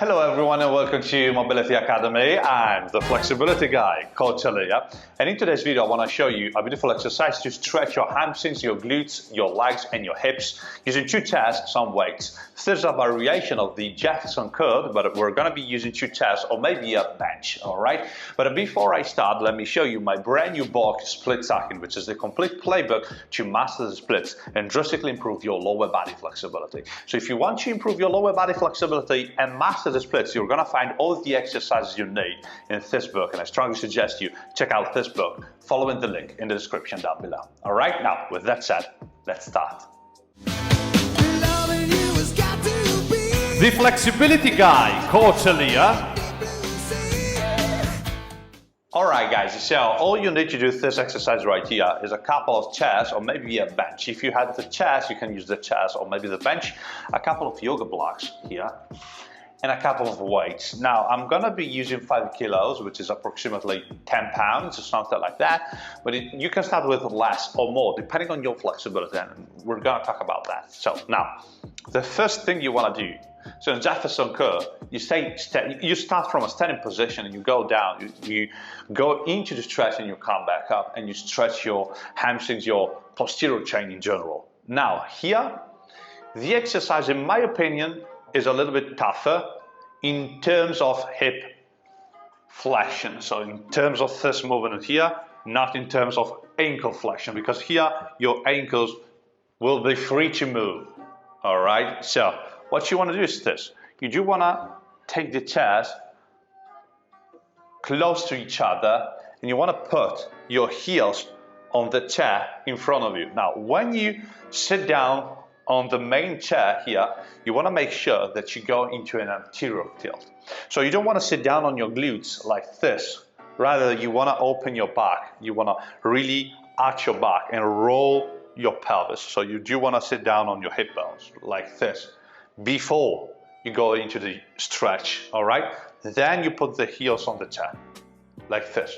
Hello everyone and welcome to Mobility Academy. I'm the flexibility guy, Coach Elia. And in today's video I want to show you a beautiful exercise to stretch your hamstrings, your glutes, your legs and your hips using two chairs, some weights. This is a variation of the Jefferson curl, but we're going to be using two chairs or maybe a bench, alright? But before I start, let me show you my brand new book, Split Stacking, which is the complete playbook to master the splits and drastically improve your lower body flexibility. So if you want to improve your lower body flexibility and master the splits, you're going to find all the exercises you need in this book, and I strongly suggest you check out this book following the link in the description down below. Alright, now with that said, let's start. The flexibility guy, Coach Elia. Alright guys, so all you need to do this exercise right here is a couple of chairs or maybe a bench. If you have the chairs, you can use the chairs or maybe the bench, a couple of yoga blocks here, and a couple of weights. Now, I'm gonna be using 5 kilos, which is approximately 10 pounds or something like that, but you can start with less or more, depending on your flexibility, and we're gonna talk about that. So now, the first thing you wanna do, so in Jefferson curl, you start from a standing position and you go down, you go into the stretch and you come back up and you stretch your hamstrings, your posterior chain in general. Now here, the exercise in my opinion is a little bit tougher in terms of hip flexion. So in terms of this movement here, not in terms of ankle flexion, because here your ankles will be free to move. All right, so what you want to do is this. You do want to take the chairs close to each other and you want to put your heels on the chair in front of you. Now, when you sit down on the main chair here, you want to make sure that you go into an anterior tilt. So you don't want to sit down on your glutes like this. Rather, you want to open your back. You want to really arch your back and roll your pelvis. So you do want to sit down on your hip bones like this before you go into the stretch, all right? Then you put the heels on the chair like this.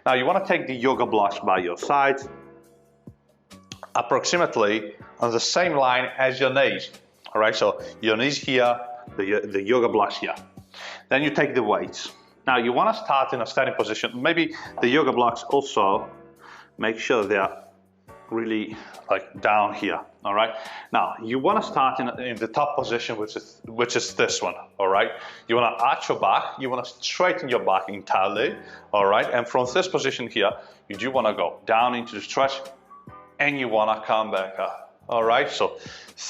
Now you want to take the yoga blocks by your side, approximately on the same line as your knees. All right, so your knees here, the yoga blocks here. Then you take the weights. Now you want to start in a standing position. Maybe the yoga blocks also make sure they are really like down here. All right. Now you want to start in the top position, which is this one. All right. You want to arch your back. You want to straighten your back entirely. All right. And from this position here, you do want to go down into the stretch. And you want to come back up. All right, so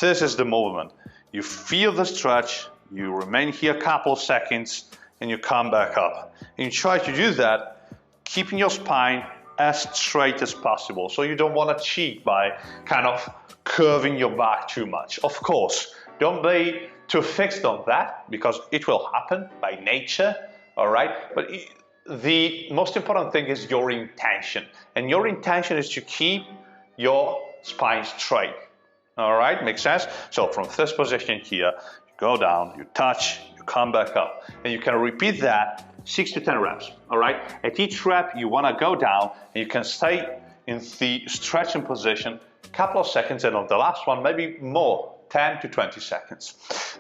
this is the movement. You feel the stretch, you remain here a couple of seconds, and you come back up. And you try to do that, keeping your spine as straight as possible. So you don't want to cheat by kind of curving your back too much. Of course, don't be too fixed on that because it will happen by nature. All right, but the most important thing is your intention. And your intention is to keep your spine straight. All right, makes sense? So from this position here, you go down, you touch, you come back up, and you can repeat that 6 to 10 reps. All right, at each rep you want to go down and you can stay in the stretching position a couple of seconds, and on the last one maybe more, 10 to 20 seconds.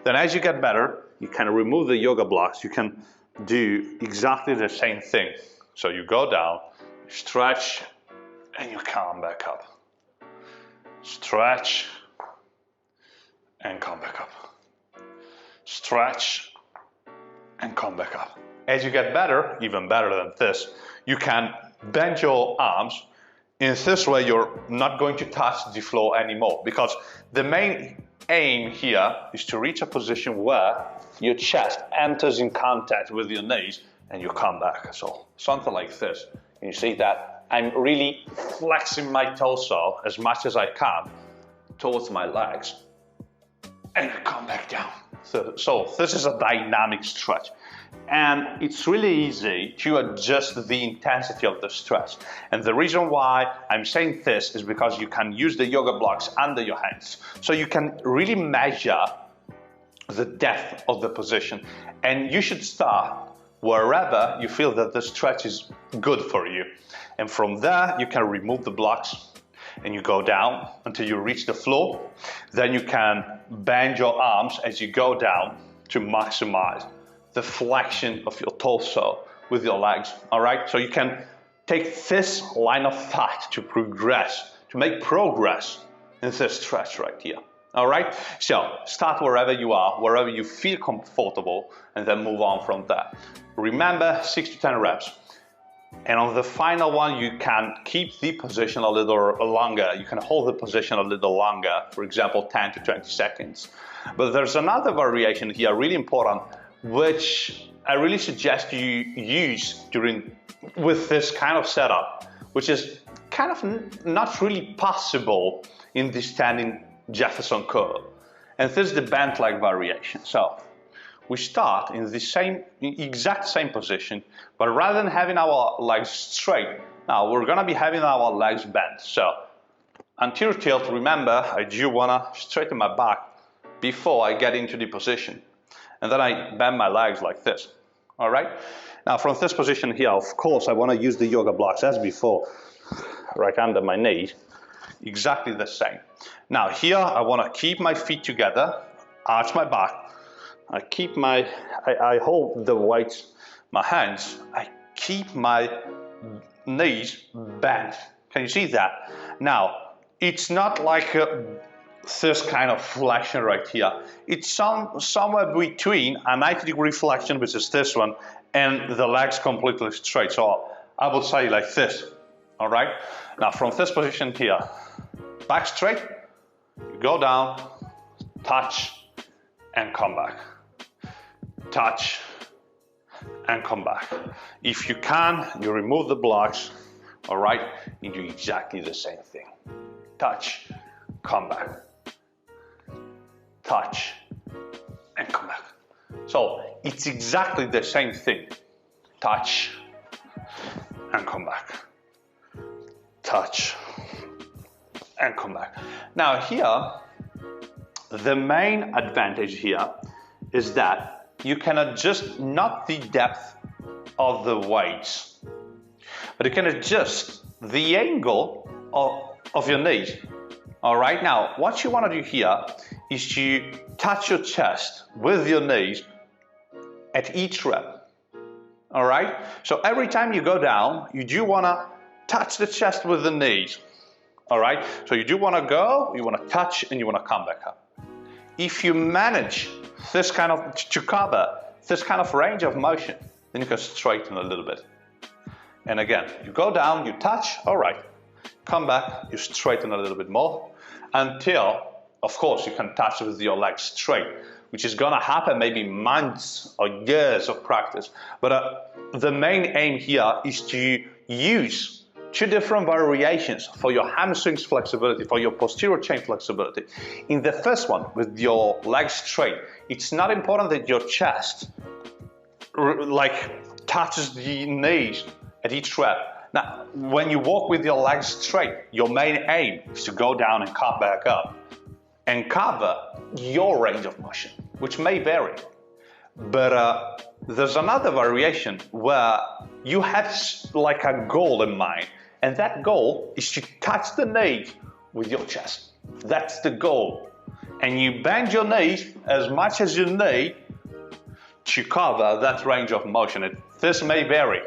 Then as you get better, you can remove the yoga blocks. You can do exactly the same thing. So you go down, you stretch, and you come back up. Stretch and come back up. Stretch and come back up. As you get better, even better than this, you can bend your arms. In this way, you're not going to touch the floor anymore, because the main aim here is to reach a position where your chest enters in contact with your knees and you come back. So something like this. And you see that I'm really flexing my torso as much as I can towards my legs and I come back down. So this is a dynamic stretch, and it's really easy to adjust the intensity of the stretch. And the reason why I'm saying this is because you can use the yoga blocks under your hands. So you can really measure the depth of the position, and you should start wherever you feel that the stretch is good for you. And from there, you can remove the blocks and you go down until you reach the floor. Then you can bend your arms as you go down to maximize the flexion of your torso with your legs, all right? So you can take this line of thought to progress, to make progress in this stretch right here, all right? So start wherever you are, wherever you feel comfortable, and then move on from there. Remember, 6 to 10 reps. And on the final one, you can keep the position a little longer. You can hold the position a little longer, for example, 10 to 20 seconds. But there's another variation here, really important, which I really suggest you use with this kind of setup, which is kind of not really possible in the standing Jefferson curl. And this is the bent leg variation. So we start in the exact same position, but rather than having our legs straight, now we're gonna be having our legs bent. So anterior tilt, remember, I do wanna straighten my back before I get into the position. And then I bend my legs like this, all right? Now from this position here, of course, I wanna use the yoga blocks as before, right under my knees, exactly the same. Now here, I wanna keep my feet together, arch my back, I hold the weights, my hands, I keep my knees bent. Can you see that? Now, it's not like this kind of flexion right here. It's somewhere between a 90-degree flexion, which is this one, and the legs completely straight. So I would say like this, all right? Now, from this position here, back straight, you go down, touch, and come back. Touch and come back. If you can, you remove the blocks, all right? You do exactly the same thing. Touch, come back. Touch and come back. So it's exactly the same thing. Touch and come back. Touch and come back. Now here, the main advantage here is that you can adjust not the depth of the weights, but you can adjust the angle of your knees. All right, now what you want to do here is to touch your chest with your knees at each rep. All right, so every time you go down, you do want to touch the chest with the knees. All right, so you do want to go, you want to touch, and you want to come back up. If you manage this kind of to cover this kind of range of motion, then you can straighten a little bit. And again, you go down, you touch, all right, come back, you straighten a little bit more until, of course, you can touch with your legs straight, which is gonna happen maybe months or years of practice. But the main aim here is to use 2 different variations for your hamstrings flexibility, for your posterior chain flexibility. In the first one, with your legs straight, it's not important that your chest touches the knees at each rep. Now, when you walk with your legs straight, your main aim is to go down and come back up and cover your range of motion, which may vary. But there's another variation where you have like a goal in mind. And that goal is to touch the knees with your chest. That's the goal. And you bend your knees as much as you need to cover that range of motion. This may vary,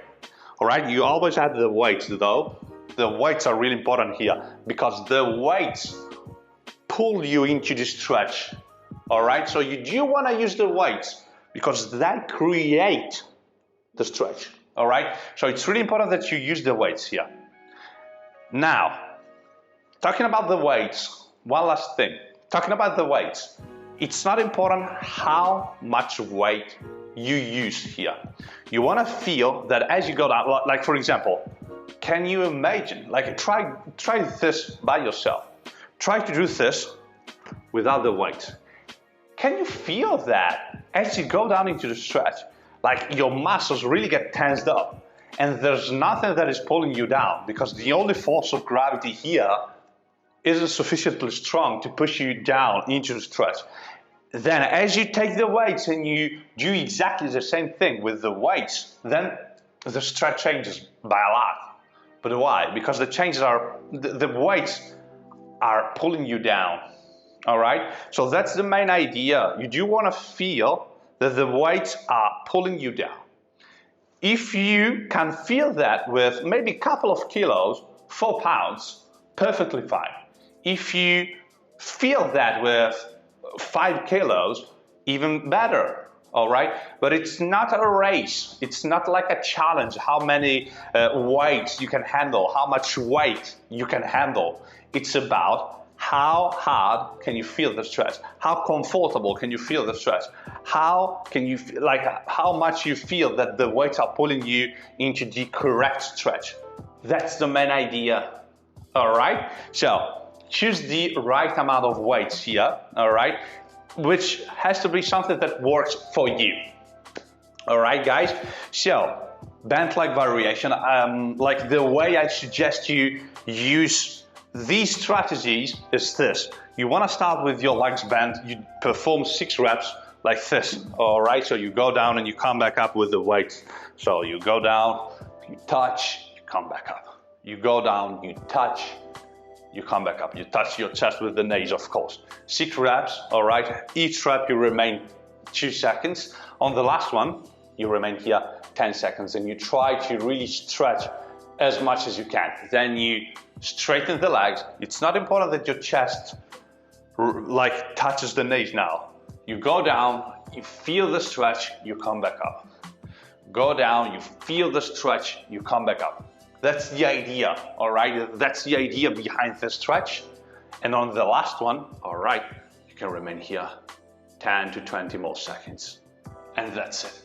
all right? You always have the weights though. The weights are really important here because the weights pull you into the stretch, all right? So you do want to use the weights because that create the stretch, all right? So it's really important that you use the weights here. Now, talking about the weights, one last thing. Talking about the weights, it's not important how much weight you use here. You want to feel that as you go down, like for example, can you imagine, like try this by yourself. Try to do this without the weight. Can you feel that as you go down into the stretch, like your muscles really get tensed up? And there's nothing that is pulling you down because the only force of gravity here isn't sufficiently strong to push you down into the stretch. Then as you take the weights and you do exactly the same thing with the weights, then the stretch changes by a lot. But why? Because the weights are pulling you down, all right? So that's the main idea. You do want to feel that the weights are pulling you down. If you can feel that with maybe a couple of kilos, 4 pounds, perfectly fine. If you feel that with 5 kilos, even better. All right, but it's not a race. It's not like a challenge. How many weights you can handle, how much weight you can handle. It's about how hard can you feel the stretch? How comfortable can you feel the stretch? How can you how much you feel that the weights are pulling you into the correct stretch? That's the main idea. All right. So choose the right amount of weights here. All right. Which has to be something that works for you. All right, guys. So band leg variation, like the way I suggest you use these strategies is this. You want to start with your legs bent. You perform 6 reps like this. All right. So you go down and you come back up with the weights. So you go down, you touch, you come back up. You go down, you touch. You come back up, you touch your chest with the knees, of course. 6 reps, all right? Each rep you remain 2 seconds. On the last one, you remain here 10 seconds and you try to really stretch as much as you can. Then you straighten the legs. It's not important that your chest like touches the knees now. You go down, you feel the stretch, you come back up. Go down, you feel the stretch, you come back up. That's the idea, all right? That's the idea behind the stretch. And on the last one, all right, you can remain here 10 to 20 more seconds. And that's it,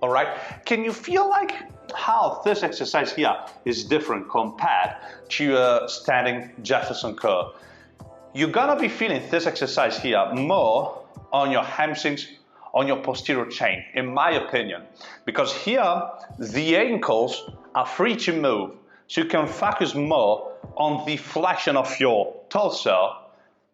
all right? Can you feel like how this exercise here is different compared to a standing Jefferson curl? You're gonna be feeling this exercise here more on your hamstrings, on your posterior chain, in my opinion, because here the ankles are free to move, so you can focus more on the flexion of your torso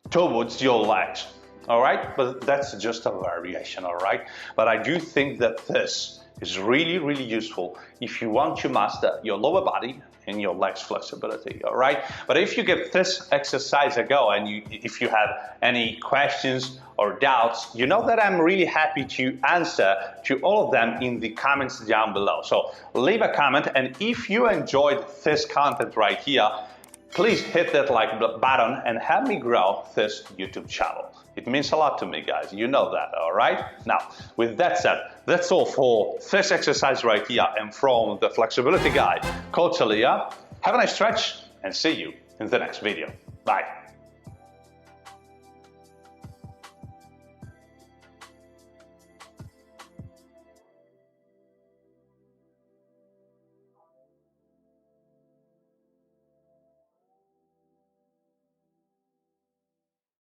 towards your legs, all right? But that's just a variation, all right? But I do think that this is really, really useful if you want to master your lower body and your legs flexibility, all right? But if you give this exercise a go and if you have any questions or doubts, you know that I'm really happy to answer to all of them in the comments down below. So leave a comment, and if you enjoyed this content right here, please hit that like button and help me grow this YouTube channel. It means a lot to me, guys. You know that, all right? Now, with that said, that's all for this exercise right here and from the flexibility guy, Coach Elia. Have a nice stretch and see you in the next video. Bye.